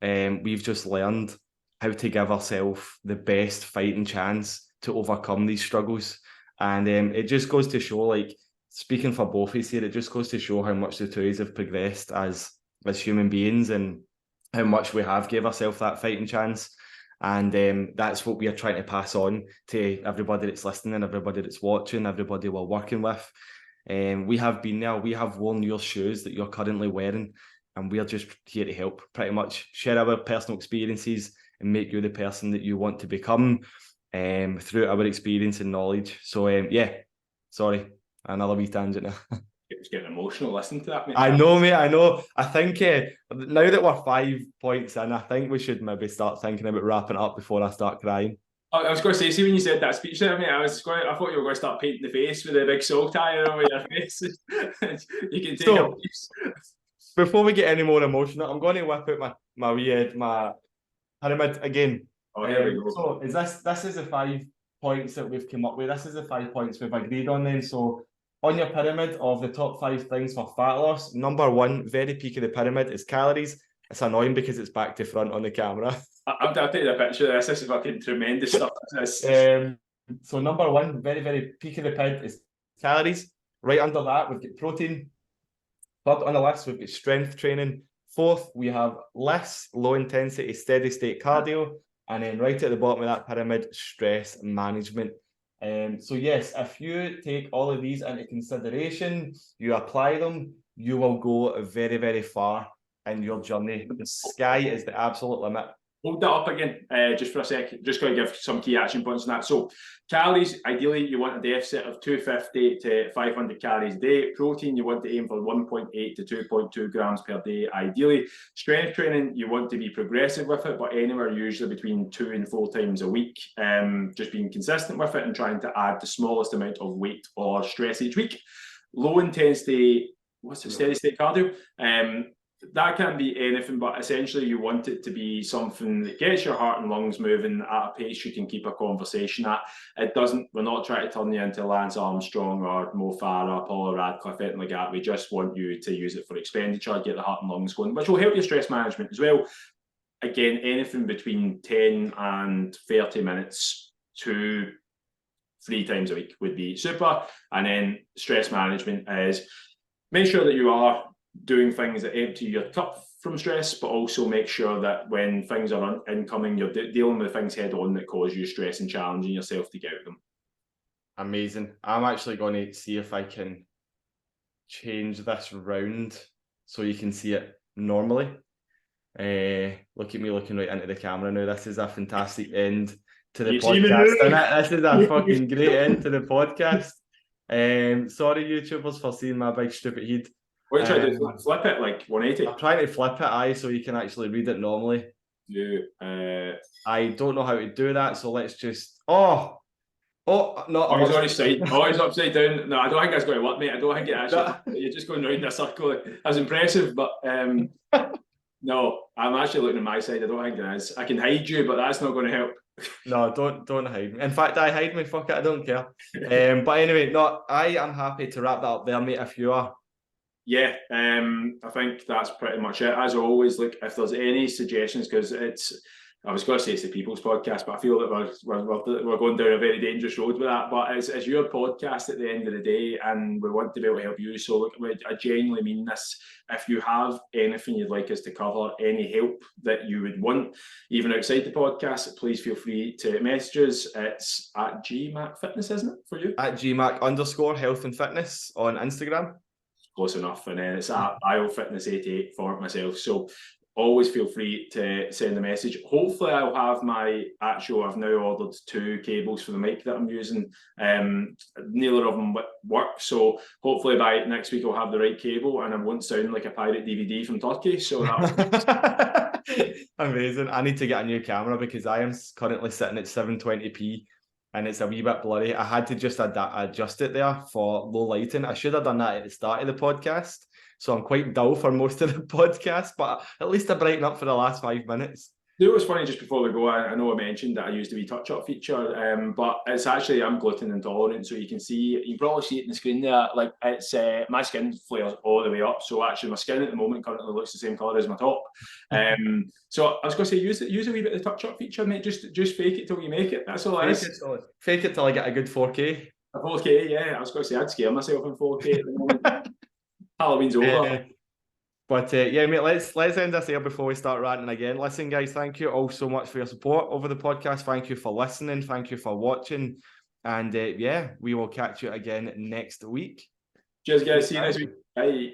We've just learned how to give ourselves the best fighting chance to overcome these struggles. And it just goes to show, like, speaking for both of us here, it just goes to show how much the two of us have progressed as human beings and how much we have gave ourselves that fighting chance. And that's what we are trying to pass on to everybody that's listening, everybody that's watching, everybody we're working with. We have been there, we have worn your shoes that you're currently wearing, and we're just here to help, pretty much share our personal experiences and make you the person that you want to become through our experience and knowledge. So sorry, another wee tangent now. It's getting emotional listening to that, mate. I know, mate, I know. I think now that we're 5 points in, I think we should maybe start thinking about wrapping up before I start crying. I was going to say, see, when you said that speech there, mate, I thought you were going to start painting the face with a big soul tie over your face. You can take a piece. Before we get any more emotional, I'm going to whip out my pyramid again. Oh, here we go. So this is the 5 points that we've come up with. This is the 5 points we've agreed on then. So on your pyramid of the top 5 things for fat loss, number 1, very peak of the pyramid, is calories. It's annoying because it's back to front on the camera. I'll take a picture of this. This is fucking tremendous stuff. So number 1, very, very peak of the pid is calories. Right under that, we've got protein. Third on the list, we've got strength training. Fourth, we have less low intensity, steady state cardio. And then right at the bottom of that pyramid, stress management. So yes, if you take all of these into consideration, you apply them, you will go very, very far in your journey. The sky is the absolute limit. Hold that up again, just for a second. Just going to give some key action points on that. So calories, ideally, you want a deficit of 250 to 500 calories a day. Protein, you want to aim for 1.8 to 2.2 grams per day, ideally. Strength training, you want to be progressive with it, but anywhere usually between 2 and 4 times a week. Just being consistent with it and trying to add the smallest amount of weight or stress each week. Low intensity, steady state cardio? that can be anything, but essentially you want it to be something that gets your heart and lungs moving at a pace you can keep a conversation at. It doesn't, we're not trying to turn you into Lance Armstrong or Mo Farah, Paula Radcliffe, anything like that. We just want you to use it for expenditure, get the heart and lungs going, which will help your stress management as well. Again, anything between 10 and 30 minutes to 3 times a week would be super. And then stress management is make sure that you are doing things that empty your cup from stress, but also make sure that when things are incoming, you're dealing with things head on that cause you stress and challenging yourself to get out of them. Amazing. I'm actually going to see if I can change this round so you can see it normally. Look at me looking right into the camera now. This is a fantastic end to the podcast, isn't it? This is a fucking great end to the podcast. Sorry, YouTubers, for seeing my big stupid head. What are you trying to do? Flip it like 180? I'm trying to flip it, so you can actually read it normally. I don't know how to do that, so let's just... Oh, no. He's on his side. He's upside down. No, I don't think that's going to work, mate. I don't think it actually... You're just going round in a circle. That's impressive, but... No, I'm actually looking at my side. I don't think it is. I can hide you, but that's not going to help. No, don't hide me. In fact, I hide me. Fuck it, I don't care. But anyway, no, I am happy to wrap that up there, mate, if you are. Yeah, I think that's pretty much it. As always, like if there's any suggestions, because I was going to say it's the People's Podcast, but I feel that we're going down a very dangerous road with that. But it's your podcast at the end of the day, and we want to be able to help you. So look, I genuinely mean this. If you have anything you'd like us to cover, any help that you would want, even outside the podcast, please feel free to message us. It's at GMAC Fitness, isn't it, for you? At GMAC_health and fitness on Instagram. Close enough. And then it's at biofitness88 for myself. So always feel free to send a message. Hopefully I've now ordered 2 cables for the mic that I'm using. Neither of them work. So hopefully by next week I'll have the right cable and I won't sound like a pirate DVD from Turkey. So amazing. I need to get a new camera because I am currently sitting at 720p. And it's a wee bit blurry. I had to just adjust it there for low lighting. I should have done that at the start of the podcast. So I'm quite dull for most of the podcast, but at least I brighten up for the last 5 minutes. You know what's funny, just before we go, I know I mentioned that I used the wee touch-up feature, but it's actually, I'm gluten intolerant, so you can probably see it in the screen there, like it's, my skin flares all the way up, so actually my skin at the moment currently looks the same colour as my top. So I was going to say, use a wee bit of the touch-up feature, mate, just fake it till you make it, that's all it is. Fake it till I get a good 4K. A 4K, yeah, I was going to say, I'd scare myself in 4K at the moment. Halloween's over. But yeah, mate, let's end this here before we start ranting again. Listen, guys, thank you all so much for your support over the podcast. Thank you for listening. Thank you for watching. And yeah, we will catch you again next week. Cheers, guys. See you next week. Bye.